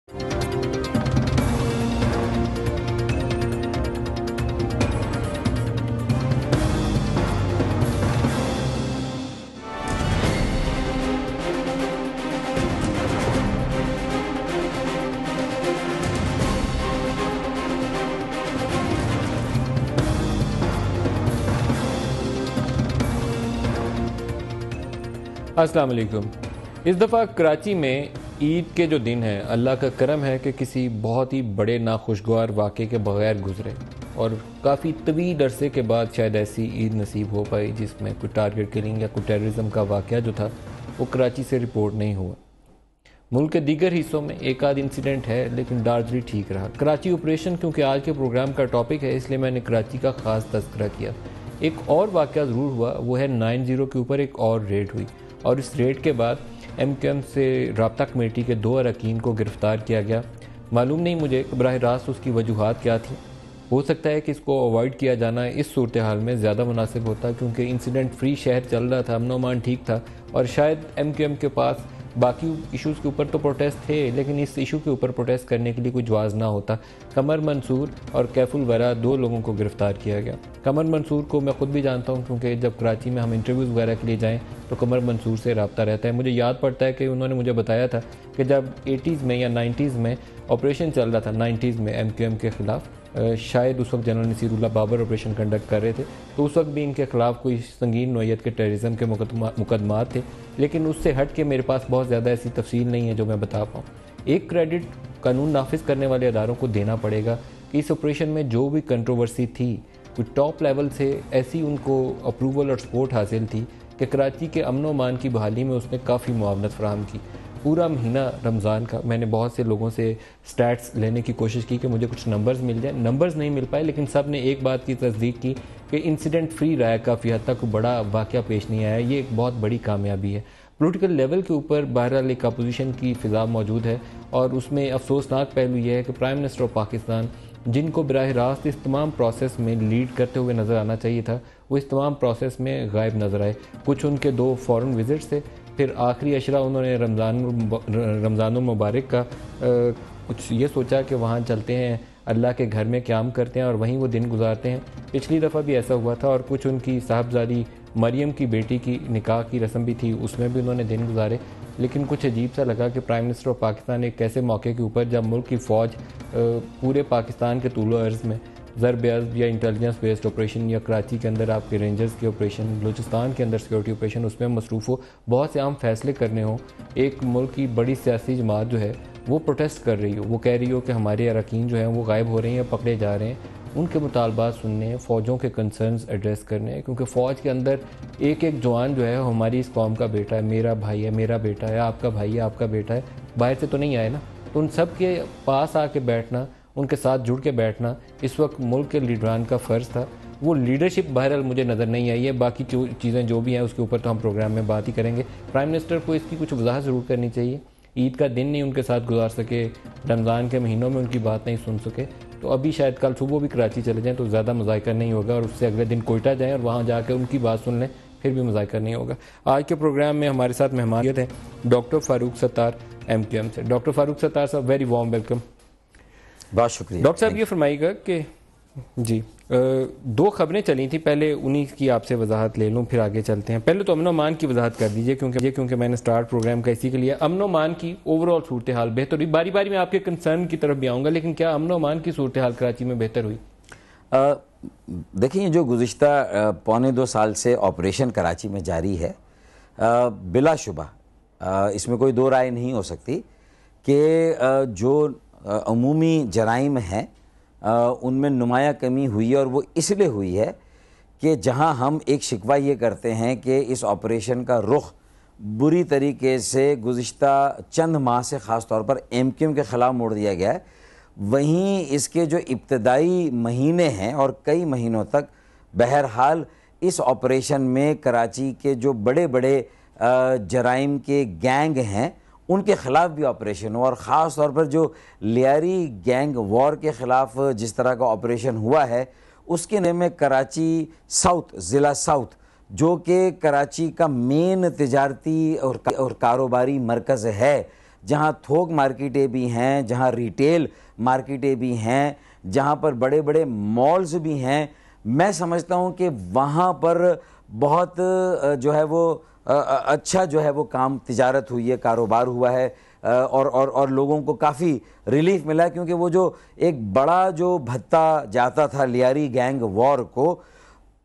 السلام علیکم۔ اس دفعہ کراچی میں عید کے جو دن ہیں، اللہ کا کرم ہے کہ کسی بہت ہی بڑے ناخوشگوار واقعے کے بغیر گزرے، اور کافی طویل عرصے کے بعد شاید ایسی عید نصیب ہو پائی جس میں کوئی ٹارگٹ کلنگ یا کوئی ٹیررزم کا واقعہ جو تھا وہ کراچی سے رپورٹ نہیں ہوا۔ ملک کے دیگر حصوں میں ایک آدھ انسیڈنٹ ہے لیکن لارجلی ٹھیک رہا۔ کراچی آپریشن کیونکہ آج کے پروگرام کا ٹاپک ہے، اس لیے میں نے کراچی کا خاص تذکرہ کیا۔ ایک اور واقعہ ضرور ہوا، وہ ہے 90 کے اوپر ایک اور ریڈ ہوئی، اور اس ریڈ کے بعد ایم کیو ایم سے رابطہ کمیٹی کے 2 اراکین کو گرفتار کیا گیا۔ معلوم نہیں مجھے کہ براہ راست اس کی وجوہات کیا تھیں۔ ہو سکتا ہے کہ اس کو اوائڈ کیا جانا اس صورتحال میں زیادہ مناسب ہوتا، کیونکہ انسیڈنٹ فری شہر چل رہا تھا، امن و امان ٹھیک تھا، اور شاید ایم کیو ایم کے پاس باقی ایشوز کے اوپر تو پروٹیسٹ تھے لیکن اس ایشو کے اوپر پروٹیسٹ کرنے کے لیے کوئی جواز نہ ہوتا۔ قمر منصور اور کیف الورا 2 لوگوں کو گرفتار کیا گیا۔ قمر منصور کو میں خود بھی جانتا ہوں، کیونکہ جب کراچی میں ہم انٹرویوز وغیرہ کے لیے جائیں تو قمر منصور سے رابطہ رہتا ہے۔ مجھے یاد پڑتا ہے کہ انہوں نے مجھے بتایا تھا کہ جب 80s میں یا 90s میں آپریشن چل رہا تھا، 90s میں ایم کیو ایم کے خلاف، شاید اس وقت جنرل نصیر اللہ بابر آپریشن کنڈکٹ کر رہے تھے، تو اس وقت بھی ان کے خلاف کوئی سنگین نوعیت کے ٹیررزم کے مقدمات تھے، لیکن اس سے ہٹ کے میرے پاس بہت زیادہ ایسی تفصیل نہیں ہے جو میں بتا پاؤں۔ ایک کریڈٹ قانون نافذ کرنے والے اداروں کو دینا پڑے گا کہ اس آپریشن میں جو بھی کنٹروورسی تھی، کوئی ٹاپ لیول سے ایسی ان کو اپروول اور سپورٹ حاصل تھی کہ کراچی کے امن و امان کی بحالی میں اس نے کافی معاونت فراہم کی۔ پورا مہینہ رمضان کا میں نے بہت سے لوگوں سے سٹیٹس لینے کی کوشش کی کہ مجھے کچھ نمبرز مل جائیں، نمبرز نہیں مل پائے، لیکن سب نے ایک بات کی تصدیق کی کہ انسیڈنٹ فری رہا ہے، کافی حد تک بڑا واقعہ پیش نہیں آیا۔ یہ ایک بہت بڑی کامیابی ہے۔ پولیٹیکل لیول کے اوپر بہرحال ایک اپوزیشن کی فضا موجود ہے، اور اس میں افسوسناک پہلو یہ ہے کہ پرائم منسٹر آف پاکستان، جن کو براہ راست اس تمام پروسیس میں لیڈ کرتے ہوئے نظر آنا چاہیے تھا، وہ اس تمام پروسیس میں غائب نظر آئے۔ کچھ ان کے 2 فورن وزٹس تھے، پھر آخری اشرا انہوں نے رمضان المبارک کا کچھ یہ سوچا کہ وہاں چلتے ہیں، اللہ کے گھر میں قیام کرتے ہیں اور وہیں وہ دن گزارتے ہیں۔ پچھلی دفعہ بھی ایسا ہوا تھا، اور کچھ ان کی صاحبزادی مریم کی بیٹی کی نکاح کی رسم بھی تھی، اس میں بھی انہوں نے دن گزارے۔ لیکن کچھ عجیب سا لگا کہ پرائم منسٹر آف پاکستان ایک ایسے موقع کے اوپر جب ملک کی فوج پورے پاکستان کے طول و عرض میں ضرب عزم یا انٹیلیجنس بیسڈ آپریشن، یا کراچی کے اندر آپ کے رینجرز کے آپریشن، بلوچستان کے اندر سیکورٹی آپریشن، اس میں مصروف ہو، بہت سے اہم فیصلے کرنے ہوں، ایک ملک کی بڑی سیاسی جماعت جو ہے وہ پروٹیسٹ کر رہی ہو، وہ کہہ رہی ہو کہ ہمارے اراکین جو ہیں وہ غائب ہو رہے ہیں، پکڑے جا رہے ہیں، ان کے مطالبات سننے، فوجوں کے کنسرنز ایڈریس کرنے، کیونکہ فوج کے اندر ایک ایک جوان جو ہے ہماری اس قوم کا بیٹا ہے، میرا بھائی ہے، میرا بیٹا ہے، آپ کا بھائی ہے، آپ کا بیٹا ہے، باہر سے تو نہیں آئے نا۔ تو ان سب کے پاس آ کے بیٹھنا، ان کے ساتھ جڑ کے بیٹھنا اس وقت ملک کے لیڈران کا فرض تھا۔ وہ لیڈرشپ بہرحال مجھے نظر نہیں آئی ہے، باقی چیزیں جو بھی ہیں اس کے اوپر تو ہم پروگرام میں بات ہی کریں گے۔ پرائم منسٹر کو اس کی کچھ وضاحت ضرور کرنی چاہیے۔ عید کا دن نہیں ان کے ساتھ گزار سکے، رمضان کے مہینوں میں ان کی بات نہیں سن سکے، تو ابھی شاید کل صبح بھی کراچی چلے جائیں تو زیادہ مذائقہ نہیں ہوگا، اور اس سے اگلے دن کوئٹہ جائیں اور وہاں جا کے ان کی بات سن لیں، پھر بھی مذائقہ نہیں ہوگا۔ آج کے پروگرام میں ہمارے ساتھ مہمانیت ہے doctor Farooq Sattar M Q M سے۔ ڈاکٹر فاروق ستار صاحب، ویری وارم ویلکم۔ بہت شکریہ ڈاکٹر صاحب، یہ فرمائیے گا کہ جی 2 خبریں چلی تھیں، پہلے انہی کی آپ سے وضاحت لے لوں پھر آگے چلتے ہیں۔ پہلے تو امن و امان کی وضاحت کر دیجئے، کیونکہ میں نے سٹارٹ پروگرام کا اسی کے لیے امن و امان کی اوور آل صورتحال بہتر ہوئی۔ باری باری میں آپ کے کنسرن کی طرف بھی آؤں گا، لیکن کیا امن و امان کی صورتحال کراچی میں بہتر ہوئی؟ دیکھیں، جو گزشتہ 1.25 سال سے آپریشن کراچی میں جاری ہے، بلا شبہ اس میں کوئی 2 رائے نہیں ہو سکتی کہ جو عمومی جرائم ہیں ان میں نمایاں کمی ہوئی ہے، اور وہ اس لیے ہوئی ہے کہ جہاں ہم ایک شکوہ یہ کرتے ہیں کہ اس آپریشن کا رخ بری طریقے سے گزشتہ چند ماہ سے خاص طور پر ایم کیو ایم کے خلاف موڑ دیا گیا ہے، وہیں اس کے جو ابتدائی مہینے ہیں اور کئی مہینوں تک بہرحال اس آپریشن میں کراچی کے جو بڑے بڑے جرائم کے گینگ ہیں ان کے خلاف بھی آپریشن ہوا، اور خاص طور پر جو لیاری گینگ وار کے خلاف جس طرح کا آپریشن ہوا ہے، اس کے نام میں کراچی ساؤتھ، ضلع ساؤتھ، جو کہ کراچی کا مین تجارتی اور کاروباری مرکز ہے، جہاں تھوک مارکیٹیں بھی ہیں، جہاں ریٹیل مارکیٹیں بھی ہیں، جہاں پر بڑے بڑے مالز بھی ہیں، میں سمجھتا ہوں کہ وہاں پر بہت جو ہے وہ اچھا جو ہے وہ کام تجارت ہوئی ہے، کاروبار ہوا ہے، اور لوگوں کو کافی ریلیف ملا ہے، کیونکہ وہ جو ایک بڑا جو بھتہ جاتا تھا لیاری گینگ وار کو،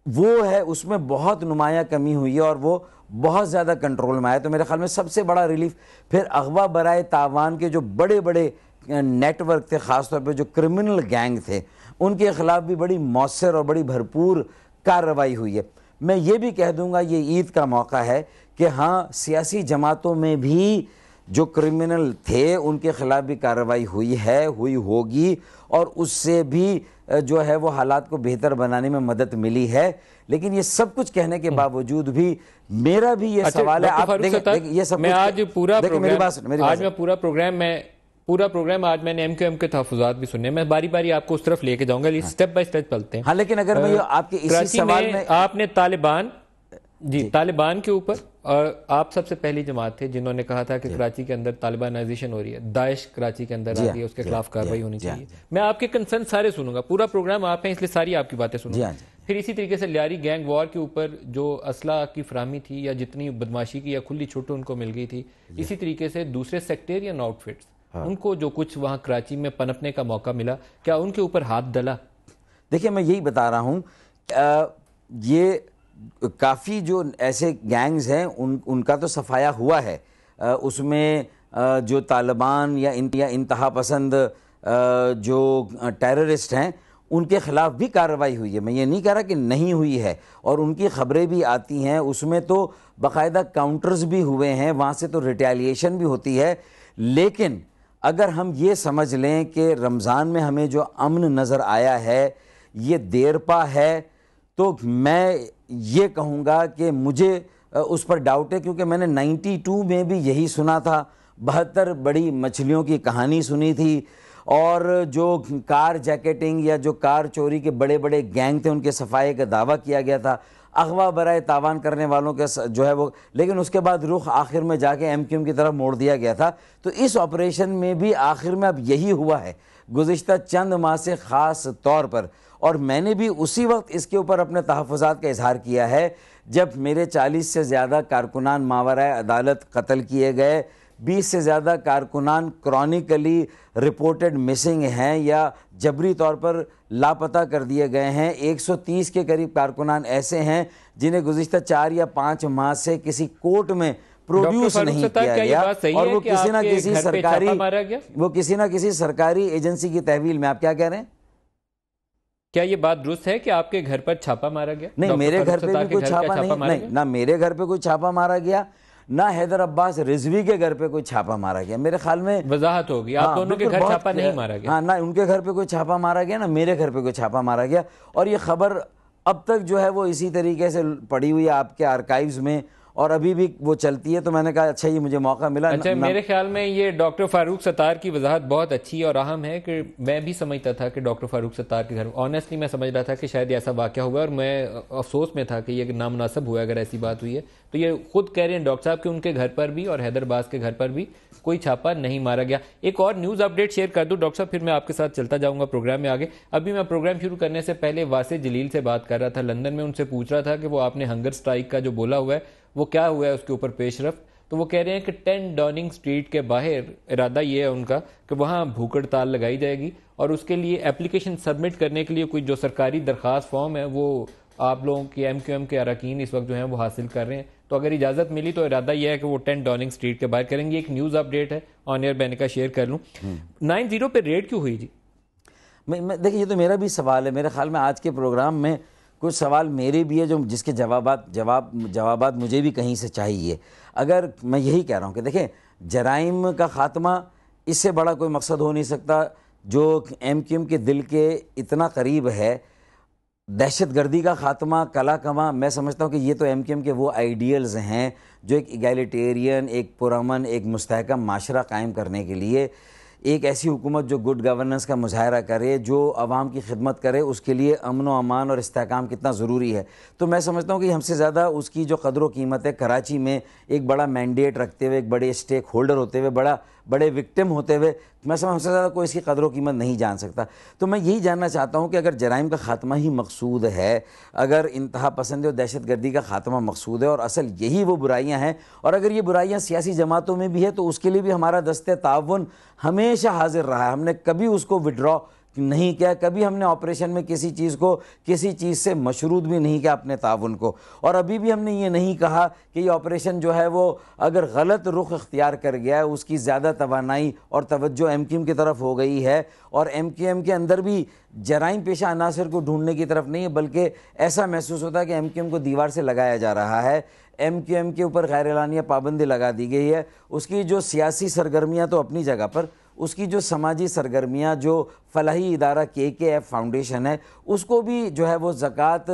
وہ ہے اس میں بہت نمایاں کمی ہوئی ہے اور وہ بہت زیادہ کنٹرول میں آیا. تو میرے خیال میں سب سے بڑا ریلیف پھر اغوا برائے تاوان کے جو بڑے بڑے نیٹ ورک تھے، خاص طور پہ جو کرمنل گینگ تھے، ان کے خلاف بھی بڑی مؤثر اور بڑی بھرپور کارروائی ہوئی ہے. میں یہ بھی کہہ دوں گا یہ عید کا موقع ہے کہ ہاں سیاسی جماعتوں میں بھی جو کرمنل تھے ان کے خلاف بھی کارروائی ہوئی ہے، ہوئی ہوگی، اور اس سے بھی جو ہے وہ حالات کو بہتر بنانے میں مدد ملی ہے. لیکن یہ سب کچھ کہنے کے باوجود بھی میرا بھی یہ سوال ہے، آپ دیکھیں یہ سب میں آج پورا پروگرام آج میں نے ایم کیو ایم کے تحفظات بھی سنے، میں باری باری آپ کو اس طرف لے کے جاؤں گا، سٹیپ بائی سٹیپ چلتے ہیں. ہاں لیکن اگر میں آپ کے اسی سوال میں آپ نے طالبان کے اوپر، اور آپ سب سے پہلی جماعت تھے جنہوں نے کہا تھا کہ کراچی کے اندر طالبانائزیشن ہو رہی ہے، داعش کراچی کے اندر آ رہی ہے، اس کے خلاف کارروائی ہونی چاہیے. میں آپ کے کنسرن سارے سنوں گا، پورا پروگرام آپ ہیں اس لیے ساری آپ کی باتیں سنوں گا. پھر اسی طریقے سے لیاری گینگ وار کے اوپر جو اسلحہ کی فراہمی تھی یا جتنی بدماشی کی یا کھلی چھوٹ ان کو مل گئی تھی، اسی طریقے سے دوسرے سیکٹیرین آؤٹ فٹس ان کو جو کچھ وہاں کراچی میں پنپنے کا موقع ملا، کیا ان کے اوپر ہاتھ ڈلا؟ دیکھیں میں یہی بتا رہا ہوں، یہ کافی جو ایسے گینگز ہیں ان کا تو صفایا ہوا ہے. اس میں جو طالبان یا انتہا پسند جو ٹیررسٹ ہیں ان کے خلاف بھی کارروائی ہوئی ہے. میں یہ نہیں کہہ رہا کہ نہیں ہوئی ہے، اور ان کی خبریں بھی آتی ہیں، اس میں تو باقاعدہ کاؤنٹرز بھی ہوئے ہیں، وہاں سے تو ریٹیلیشن بھی ہوتی ہے. لیکن اگر ہم یہ سمجھ لیں کہ رمضان میں ہمیں جو امن نظر آیا ہے یہ دیر پا ہے، تو میں یہ کہوں گا کہ مجھے اس پر ڈاؤٹ ہے، کیونکہ میں نے 92 میں بھی یہی سنا تھا، 72 بڑی مچھلیوں کی کہانی سنی تھی، اور جو کار جیکٹنگ یا جو کار چوری کے بڑے بڑے گینگ تھے ان کے صفائی کا دعویٰ کیا گیا تھا، اغوا برائے تاوان کرنے والوں کے جو ہے وہ، لیکن اس کے بعد رخ آخر میں جا کے ایم کیو ایم کی طرف موڑ دیا گیا تھا. تو اس آپریشن میں بھی آخر میں اب یہی ہوا ہے گزشتہ چند ماہ سے خاص طور پر. اور میں نے بھی اسی وقت اس کے اوپر اپنے تحفظات کا اظہار کیا ہے جب میرے 40 سے زیادہ کارکنان ماورائے عدالت قتل کیے گئے، 20 سے زیادہ کارکنان کرونیکلی رپورٹڈ مسنگ ہیں یا جبری طور پر لاپتہ کر دیے گئے ہیں، 130 کے قریب کارکنان ایسے ہیں جنہیں گزشتہ 4 یا 5 ماہ سے کسی کورٹ میں پروڈیوس نہیں کیا گیا، اور وہ کسی نہ کسی سرکاری ایجنسی کی تحویل میں. آپ کیا کہہ رہے ہیں؟ کیا یہ بات درست ہے کہ آپ کے گھر پر چھاپا مارا گیا؟ نہیں، میرے گھر پہ بھی کوئی چھاپا نہیں، نہ میرے گھر پہ کوئی چھاپا مارا گیا، نہ حیدر عباس رضوی کے گھر پہ کوئی چھاپا مارا گیا. میرے خیال میں وضاحت ہوگی، آپ دونوں کے گھر چھاپا نہیں مارا گیا. ہاں، نہ ان کے گھر پہ کوئی چھاپا مارا گیا، نہ میرے گھر پہ کوئی چھاپا مارا گیا. اور یہ خبر اب تک جو ہے وہ اسی طریقے سے پڑی ہوئی ہے آپ کے آرکائیوز میں، اور ابھی بھی وہ چلتی ہے. تو میں نے کہا اچھا یہ مجھے موقع ملا. اچھا، میرے خیال میں یہ ڈاکٹر فاروق ستار کی وضاحت بہت اچھی اور اہم ہے، کہ میں بھی سمجھتا تھا کہ ڈاکٹر فاروق ستار کے گھر، آنیسٹلی میں سمجھ رہا تھا کہ شاید ایسا واقعہ ہوا، اور میں افسوس میں تھا کہ یہ نامناسب ہوا اگر ایسی بات ہوئی ہے. تو یہ خود کہہ رہے ہیں ڈاکٹر صاحب کہ ان کے گھر پر بھی اور حیدر باز کے گھر پر بھی کوئی چھاپا نہیں مارا گیا. ایک اور نیوز اپڈیٹ شیئر کر دوں ڈاکٹر صاحب، پھر میں آپ کے ساتھ چلتا جاؤں گا پروگرام میں آگے. ابھی میں پروگرام شروع کرنے سے پہلے واسع جلیل سے بات کر رہا تھا لندن میں، ان سے پوچھ رہا تھا کہ وہ آپ نے ہنگر سٹرائک کا جو بولا ہوا ہے وہ کیا ہوا ہے اس کے اوپر پیش رفت. تو وہ کہہ رہے ہیں کہ 10 ڈاؤننگ سٹریٹ کے باہر ارادہ یہ ہے ان کا کہ وہاں بھوک ہڑتال لگائی جائے گی، اور اس کے لیے اپلیکیشن سبمٹ کرنے کے لیے کوئی جو سرکاری درخواست فارم ہے وہ آپ لوگوں کی ایم کیو ایم کے اراکین اس وقت جو ہیں وہ حاصل کر رہے ہیں. تو اگر اجازت ملی تو ارادہ یہ ہے کہ وہ 10 ڈاؤننگ سٹریٹ کے باہر کریں گے. ایک نیوز اپڈیٹ ہے آن ایئر، میں نے کہا شیئر کر لوں. 90 پہ ریڈ کیوں ہوئی جی؟ دیکھیں یہ تو میرا بھی سوال ہے. میرے خیال میں آج کے پروگرام میں کچھ سوال میرے بھی ہے جو جس کے جوابات مجھے بھی کہیں سے چاہیے. اگر میں یہی کہہ رہا ہوں کہ دیکھیں جرائم کا خاتمہ اس سے بڑا کوئی مقصد ہو نہیں سکتا جو ایم کیو ایم کے دل کے اتنا قریب ہے. دہشت گردی کا خاتمہ، کلا کما، میں سمجھتا ہوں کہ یہ تو ایم کیو ایم کے وہ آئیڈیلز ہیں جو ایک ایگیلیٹیرین، ایک پرامن، ایک مستحکم معاشرہ قائم کرنے کے لیے، ایک ایسی حکومت جو گڈ گورننس کا مظاہرہ کرے، جو عوام کی خدمت کرے، اس کے لیے امن و امان اور استحکام کتنا ضروری ہے. تو میں سمجھتا ہوں کہ ہم سے زیادہ اس کی جو قدر و قیمت ہے، کراچی میں ایک بڑا مینڈیٹ رکھتے ہوئے، ایک بڑے اسٹیک ہولڈر ہوتے ہوئے، بڑے وکٹم ہوتے ہوئے میں سمجھ ہم سے زیادہ کوئی اس کی قدر و قیمت نہیں جان سکتا. تو میں یہی جاننا چاہتا ہوں کہ اگر جرائم کا خاتمہ ہی مقصود ہے, اگر انتہا پسندی اور دہشت گردی کا خاتمہ مقصود ہے اور اصل یہی وہ برائیاں ہیں, اور اگر یہ برائیاں سیاسی جماعتوں میں بھی ہے تو اس کے لیے بھی ہمارا دست تعاون ہمیشہ حاضر رہا ہے. ہم نے کبھی اس کو وڈرا نہیں کیا, کبھی ہم نے آپریشن میں کسی چیز سے مشروط بھی نہیں کیا اپنے تعاون کو, اور ابھی بھی ہم نے یہ نہیں کہا کہ یہ آپریشن جو ہے وہ اگر غلط رخ اختیار کر گیا ہے, اس کی زیادہ توانائی اور توجہ ایم کیو ایم کی طرف ہو گئی ہے, اور ایم کیو ایم کے اندر بھی جرائم پیشہ عناصر کو ڈھونڈنے کی طرف نہیں ہے, بلکہ ایسا محسوس ہوتا ہے کہ ایم کیو ایم کو دیوار سے لگایا جا رہا ہے. ایم کیو ایم کے اوپر غیر اعلانیہ پابندی لگا دی گئی ہے. اس کی جو سیاسی سرگرمیاں تو اپنی جگہ پر, اس کی جو سماجی سرگرمیاں, جو فلاحی ادارہ KKF فاؤنڈیشن ہے, اس کو بھی جو ہے وہ زکوٰۃ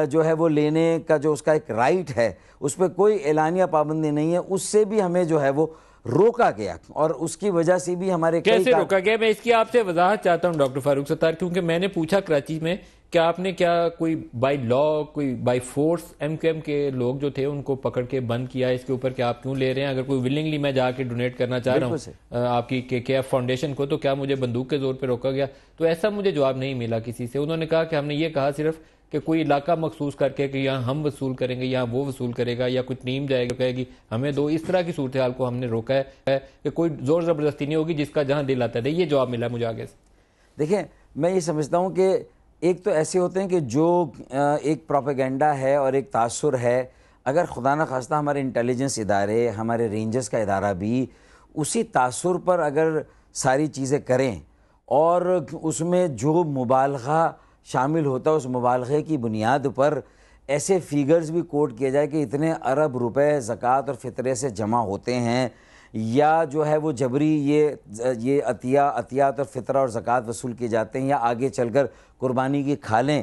جو ہے وہ لینے کا جو اس کا ایک رائٹ ہے, اس پہ کوئی اعلانیہ پابندی نہیں ہے, اس سے بھی ہمیں جو ہے وہ روکا گیا, اور اس کی وجہ سے بھی ہمارے کیسے روکا گیا؟ میں اس کی آپ سے وضاحت چاہتا ہوں ڈاکٹر فاروق ستار, کیونکہ میں نے پوچھا کراچی میں کہ آپ نے کیا کوئی بائی لا, کوئی by force M Q M کے لوگ جو تھے ان کو پکڑ کے بند کیا اس کے اوپر کہ آپ کیوں لے رہے ہیں؟ اگر کوئی ولنگلی میں جا کے ڈونیٹ کرنا چاہ رہا ہوں آپ کی KKF فاؤنڈیشن کو, تو کیا مجھے بندوق کے زور پہ روکا گیا؟ تو ایسا مجھے جواب نہیں ملا کسی سے. انہوں نے کہا کہ ہم نے یہ کہا صرف کہ کوئی علاقہ مخصوص کر کے کہ یہاں ہم وصول کریں گے, یہاں وہ وصول کرے گا, یا کوئی ٹیم جائے گا کہے گی ہمیں دو. اس طرح کی صورتحال کو ہم نے روکا ہے کہ کوئی زور زبردستی نہیں ہوگی, جس کا جہاں دل آتا ہے. یہ جواب ملا مجھے آگے سے. دیکھیں, میں یہ سمجھتا ہوں کہ ایک تو ایسے ہوتے ہیں کہ جو ایک پروپیگنڈا ہے اور ایک تاثر ہے. اگر خدا نہ خواستہ ہمارے انٹیلیجنس ادارے, ہمارے رینجرز کا ادارہ بھی اسی تاثر پر اگر ساری چیزیں کریں, اور اس میں جو مبالغہ شامل ہوتا ہے اس مبالغے کی بنیاد پر ایسے فیگرز بھی کوٹ کیا جائے کہ اتنے ارب روپے زکوٰۃ اور فطرے سے جمع ہوتے ہیں, یا جو ہے وہ جبری یہ عطیات اور فطرہ اور زکوٰۃ وصول کیے جاتے ہیں, یا آگے چل کر قربانی کی کھالیں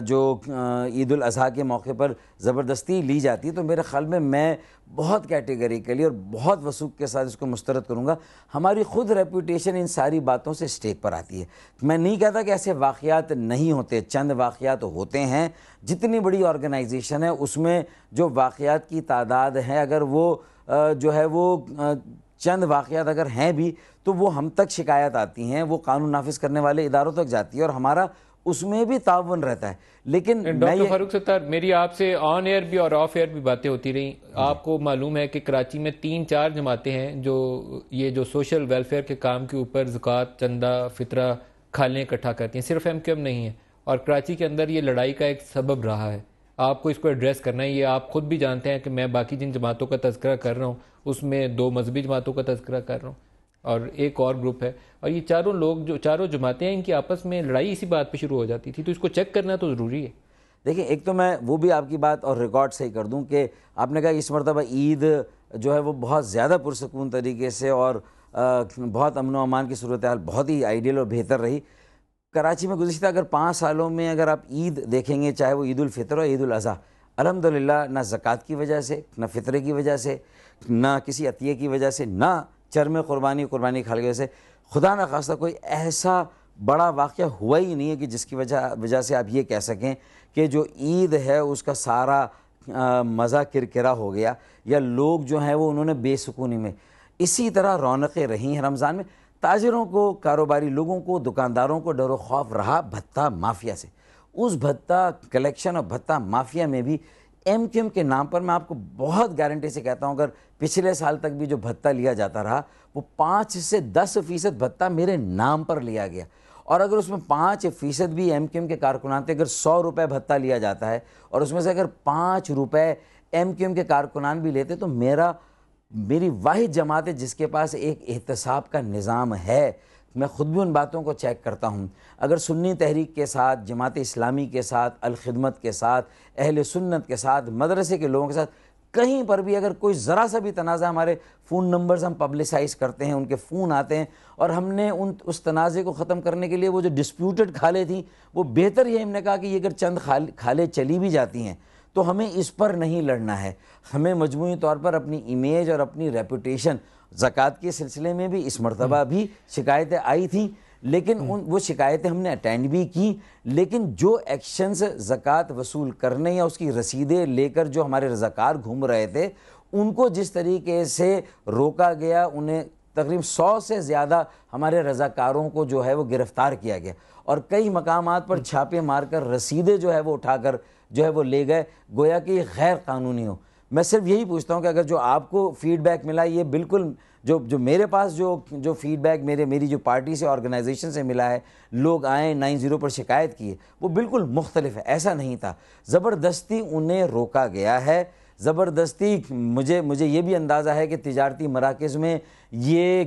جو عید الاضحیٰ کے موقع پر زبردستی لی جاتی ہے. تو میرے خیال میں بہت کیٹیگریکلی اور بہت وثوق کے ساتھ اس کو مسترد کروں گا. ہماری خود ریپوٹیشن ان ساری باتوں سے اسٹیک پر آتی ہے. میں نہیں کہتا کہ ایسے واقعات نہیں ہوتے, چند واقعات ہوتے ہیں. جتنی بڑی آرگنائزیشن ہے اس میں جو واقعات کی تعداد ہے, اگر وہ جو ہے وہ چند واقعات اگر ہیں بھی تو وہ ہم تک شکایت آتی ہیں, وہ قانون نافذ کرنے والے اداروں تک جاتی ہے, اور ہمارا اس میں بھی تعاون رہتا ہے. لیکن ڈاکٹر فاروق ستار, میری آپ سے آن ایئر بھی اور آف ایئر بھی باتیں ہوتی رہیں. آپ کو معلوم ہے کہ کراچی میں 3-4 جماعتیں ہیں جو یہ جو سوشل ویلفیئر کے کام کے اوپر زکوٰۃ, چندہ, فطرہ, کھالیں اکٹھا کرتی ہیں. صرف ایم کیو ایم نہیں ہے, اور کراچی کے اندر یہ لڑائی کا ایک سبب رہا ہے. آپ کو اس کو ایڈریس کرنا ہے. یہ آپ خود بھی جانتے ہیں کہ میں باقی جن جماعتوں کا تذکرہ کر رہا ہوں اس میں 2 مذہبی جماعتوں کا تذکرہ کر رہا ہوں, اور ایک اور گروپ ہے, اور یہ چاروں لوگ جو چاروں جماعتیں ہیں ان کی آپس میں لڑائی اسی بات پہ شروع ہو جاتی تھی. تو اس کو چیک کرنا تو ضروری ہے. دیکھیں, ایک تو میں وہ بھی آپ کی بات اور ریکارڈ صحیح کر دوں کہ آپ نے کہا اس مرتبہ عید جو ہے وہ بہت زیادہ پرسکون طریقے سے اور بہت امن و امان کی صورتحال بہت ہی آئیڈیل اور بہتر رہی. کراچی میں گزشتہ اگر 5 سالوں میں اگر آپ عید دیکھیں گے, چاہے وہ عید الفطر اور عید الاضحیٰ, الحمدللہ نہ زکوٰۃ کی وجہ سے, نہ فطرے کی وجہ سے, نہ کسی عطیے کی وجہ سے, نہ چرم قربانی کھال کی وجہ سے, خدا نہ خواستہ کوئی ایسا بڑا واقعہ ہوا ہی نہیں ہے کہ جس کی وجہ سے آپ یہ کہہ سکیں کہ جو عید ہے اس کا سارا مزہ کرکرا ہو گیا, یا لوگ جو ہیں وہ انہوں نے بے سکونی میں. اسی طرح رونقیں رہی ہیں رمضان میں. تاجروں کو, کاروباری لوگوں کو, دکانداروں کو ڈر و خوف رہا بھتہ مافیا سے. اس بھتہ کلیکشن اور بھتہ مافیا میں بھی ایم کیو ایم کے نام پر, میں آپ کو بہت گارنٹی سے کہتا ہوں, اگر پچھلے سال تک بھی جو بھتہ لیا جاتا رہا وہ 5 سے 10% بھتہ میرے نام پر لیا گیا. اور اگر اس میں 5% بھی ایم کیو ایم کے کارکنان تھے, اگر 100 روپے بھتہ لیا جاتا ہے اور اس میں سے اگر 5 روپے ایم کیو ایم کے کارکنان بھی لیتے, تو میری واحد جماعت ہے جس کے پاس ایک احتساب کا نظام ہے. میں خود بھی ان باتوں کو چیک کرتا ہوں. اگر سنی تحریک کے ساتھ, جماعت اسلامی کے ساتھ, الخدمت کے ساتھ, اہل سنت کے ساتھ, مدرسے کے لوگوں کے ساتھ, کہیں پر بھی اگر کوئی ذرا سا بھی تنازع, ہمارے فون نمبرز ہم پبلسائز کرتے ہیں, ان کے فون آتے ہیں, اور ہم نے اس تنازع کو ختم کرنے کے لیے وہ جو ڈسپیوٹڈ کھالیں تھیں وہ بہتر یہ ہم نے کہا کہ یہ اگر چند کھالیں چلی بھی جاتی ہیں تو ہمیں اس پر نہیں لڑنا ہے. ہمیں مجموعی طور پر اپنی امیج اور اپنی ریپوٹیشن, زکوٰۃ کے سلسلے میں بھی اس مرتبہ بھی شکایتیں آئی تھیں, لیکن وہ شکایتیں ہم نے اٹینڈ بھی کی, لیکن جو ایکشنز زکوٰۃ وصول کرنے یا اس کی رسیدیں لے کر جو ہمارے رضاکار گھوم رہے تھے ان کو جس طریقے سے روکا گیا, انہیں تقریباً 100 سے زیادہ ہمارے رضاکاروں کو جو ہے وہ گرفتار کیا گیا، اور کئی مقامات پر چھاپے مار کر رسیدیں جو ہے وہ اٹھا کر جو ہے وہ لے گئے، گویا کہ یہ غیر قانونی ہو۔ میں صرف یہی پوچھتا ہوں کہ اگر جو آپ کو فیڈ بیک ملا، یہ بالکل جو میرے پاس جو فیڈ بیک میری جو پارٹی سے آرگنائزیشن سے ملا ہے، لوگ آئے 90 پر شکایت کی ہے، وہ بالکل مختلف ہے، ایسا نہیں تھا۔ زبردستی انہیں روکا گیا ہے، زبردستی مجھے یہ بھی اندازہ ہے کہ تجارتی مراکز میں یہ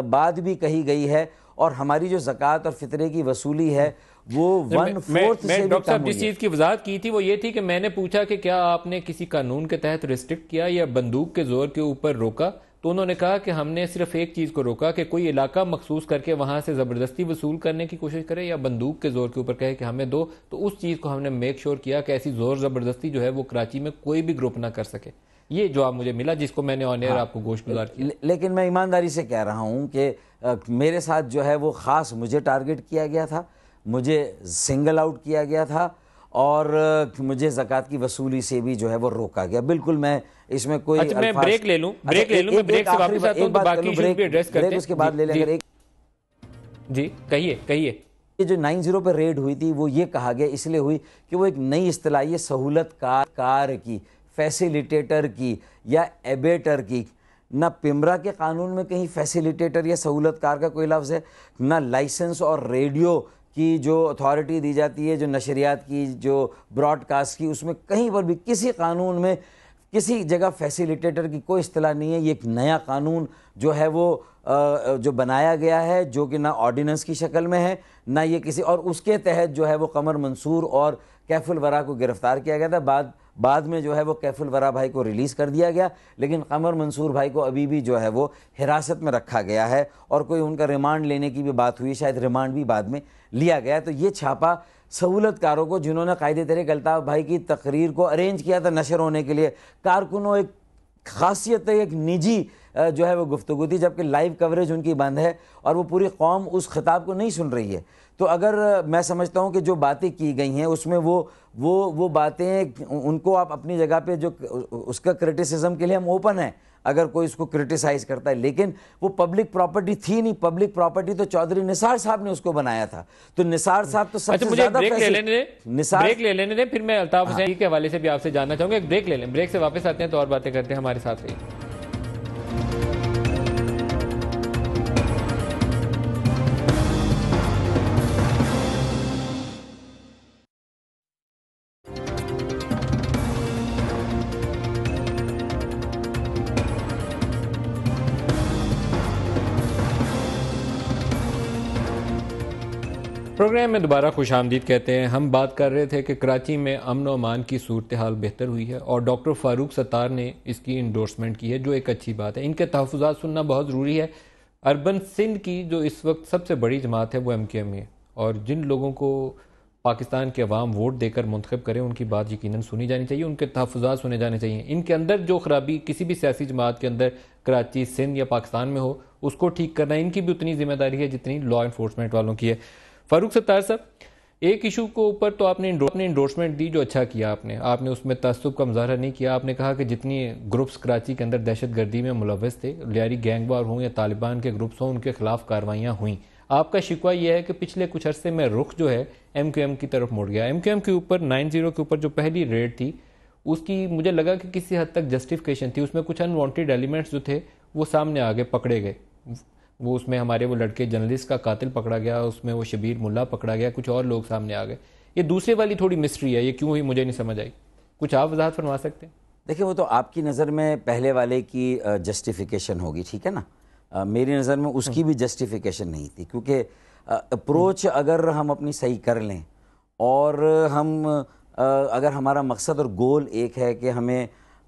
بات بھی کہی گئی ہے، اور ہماری جو زکوٰۃ اور فطرے کی وصولی ہے وہ 1/4 سے بھی ڈاکٹر کم صاحب ہوئی جس ہے۔ چیز کی وضاحت کی تھی وہ یہ تھی کہ میں نے پوچھا کہ کیا آپ نے کسی قانون کے تحت ریسٹرکٹ کیا یا بندوق کے زور کے اوپر روکا، تو انہوں نے کہا کہ ہم نے صرف ایک چیز کو روکا کہ کوئی علاقہ مخصوص کر کے وہاں سے زبردستی وصول کرنے کی کوشش کرے یا بندوق کے زور کے اوپر کہے کہ ہمیں دو، تو اس چیز کو ہم نے میک شور کیا کہ ایسی زور زبردستی جو ہے وہ کراچی میں کوئی بھی گروپ نہ کر سکے۔ یہ جواب مجھے ملا جس کو میں نے آن ایئر آپ کو گوشت گزار کیا۔ لیکن میں ایمانداری سے کہہ رہا ہوں کہ میرے ساتھ جو ہے وہ خاص مجھے ٹارگٹ کیا گیا تھا، مجھے سنگل آؤٹ کیا گیا تھا، اور مجھے زکوٰۃ کی وصولی سے بھی جو ہے وہ روکا گیا۔ بالکل میں اس میں کوئی اچھا میں بریک لے لوں، میں بریک سے واپس آتا ہوں تو باقی ایشوز بھی ایڈریس کرتے ہیں۔ اس کے بعد لے لیں۔ اگر جی کہیے۔ یہ جو 90 پہ ریڈ ہوئی تھی وہ یہ کہا گیا اس لیے ہوئی کہ وہ ایک نئی اصطلاح ہے سہولت کار کی، فیسیلیٹیٹر کی یا ایبیٹر کی۔ نہ پیمرا کے قانون میں کہیں فیسیلیٹیٹر یا سہولت کار کا کوئی لفظ ہے، نہ لائسنس اور ریڈیو کی جو اتھارٹی دی جاتی ہے، جو نشریات کی، جو براڈ کاسٹ کی، اس میں کہیں پر بھی کسی قانون میں کسی جگہ فیسیلیٹیٹر کی کوئی اصطلاح نہیں ہے۔ یہ ایک نیا قانون جو ہے وہ جو بنایا گیا ہے، جو کہ نہ آرڈیننس کی شکل میں ہے نہ یہ کسی، اور اس کے تحت جو ہے وہ قمر منصور اور کیف الورا کو گرفتار کیا گیا تھا۔ بعد میں جو ہے وہ کیف الورا بھائی کو ریلیز کر دیا گیا، لیکن قمر منصور بھائی کو ابھی بھی جو ہے وہ حراست میں رکھا گیا ہے، اور کوئی ان کا ریمانڈ لینے کی بھی بات ہوئی، شاید ریمانڈ بھی بعد میں لیا گیا۔ تو یہ چھاپا سہولت کاروں کو، جنہوں نے قائد طریق الطاف بھائی کی تقریر کو ارینج کیا تھا نشر ہونے کے لیے، کارکنوں ایک خاصیت ہے، ایک نجی جو ہے وہ گفتگو تھی، جبکہ لائیو کوریج ان کی بند ہے اور وہ پوری قوم اس خطاب کو نہیں سن رہی ہے۔ تو اگر میں سمجھتا ہوں کہ جو باتیں کی گئی ہیں اس میں وہ باتیں ان کو آپ اپنی جگہ پہ جو اس کا کرٹیسزم کے لیے ہم اوپن ہیں اگر کوئی اس کو کرٹیسائز کرتا ہے، لیکن وہ پبلک پراپرٹی تھی نہیں۔ پبلک پراپرٹی تو چودھری نثار صاحب نے اس کو بنایا تھا، تو نثار صاحب تو سب سے زیادہ بریک لے لینے دیں، پھر میں الطاف حسین کے حوالے سے بھی آپ سے جاننا چاہوں گا۔ ایک بریک لے لیں، بریک سے واپس آتے ہیں تو اور باتیں کرتے ہیں، ہمارے ساتھ رہیے۔ پروگرام میں دوبارہ خوش آمدید کہتے ہیں۔ ہم بات کر رہے تھے کہ کراچی میں امن و امان کی صورتحال بہتر ہوئی ہے، اور ڈاکٹر فاروق ستار نے اس کی انڈورسمنٹ کی ہے، جو ایک اچھی بات ہے۔ ان کے تحفظات سننا بہت ضروری ہے۔ اربن سندھ کی جو اس وقت سب سے بڑی جماعت ہے وہ MQM ہے، اور جن لوگوں کو پاکستان کے عوام ووٹ دے کر منتخب کریں ان کی بات یقیناً سنی جانی چاہیے، ان کے تحفظات سنے جانے چاہیے۔ ان کے اندر جو خرابی کسی بھی سیاسی جماعت کے اندر کراچی، سندھ یا پاکستان میں ہو، اس کو ٹھیک کرنا ان کی بھی اتنی ذمہ داری ہے جتنی لا انفورسمنٹ والوں کی ہے۔ فاروق ستار صاحب، ایک ایشو کو اوپر تو آپ نے انڈورسمنٹ دی، جو اچھا کیا آپ نے اس میں تعصب کا مظاہرہ نہیں کیا۔ آپ نے کہا کہ جتنی گروپس کراچی کے اندر دہشت گردی میں ملوث تھے، لیاری گینگ وار ہوں یا طالبان کے گروپس ہوں، ان کے خلاف کارروائیاں ہوئیں۔ آپ کا شکوہ یہ ہے کہ پچھلے کچھ عرصے میں رخ جو ہے MQM کی طرف مڑ گیا۔ MQM کے اوپر 90 کے اوپر جو پہلی ریڈ تھی، اس کی مجھے لگا کہ کسی حد تک جسٹیفیکیشن تھی، اس میں کچھ انوانٹیڈ ایلیمنٹس جو تھے وہ سامنے آگے پکڑے گئے۔ وہ اس میں ہمارے وہ لڑکے جرنلسٹ کا قاتل پکڑا گیا، اس میں وہ شبیر ملا پکڑا گیا، کچھ اور لوگ سامنے آ گئے۔ یہ دوسرے والی تھوڑی مسٹری ہے، یہ کیوں ہوئی مجھے نہیں سمجھ آئی، کچھ آپ وضاحت فرما سکتے ہیں؟ دیکھیں، وہ تو آپ کی نظر میں پہلے والے کی جسٹیفیکیشن ہوگی، ٹھیک ہے نا۔ میری نظر میں اس کی بھی جسٹیفیکیشن نہیں تھی، کیونکہ اپروچ اگر ہم اپنی صحیح کر لیں، اور اگر ہمارا مقصد اور گول ایک ہے کہ ہمیں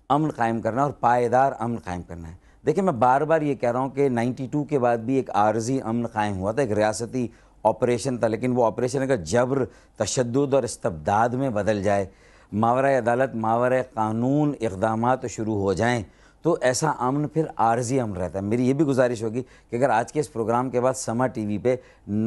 امن قائم کرنا اور پائیدار امن قائم کرنا ہے۔ دیکھیں، میں بار بار یہ کہہ رہا ہوں کہ 92 کے بعد بھی ایک عارضی امن قائم ہوا تھا، ایک ریاستی آپریشن تھا، لیکن وہ آپریشن اگر جبر، تشدد اور استبداد میں بدل جائے، ماورائے عدالت، ماورائے قانون اقدامات شروع ہو جائیں، تو ایسا امن پھر عارضی امن رہتا ہے. میری یہ بھی گزارش ہوگی کہ اگر آج کے اس پروگرام کے بعد سما ٹی وی پہ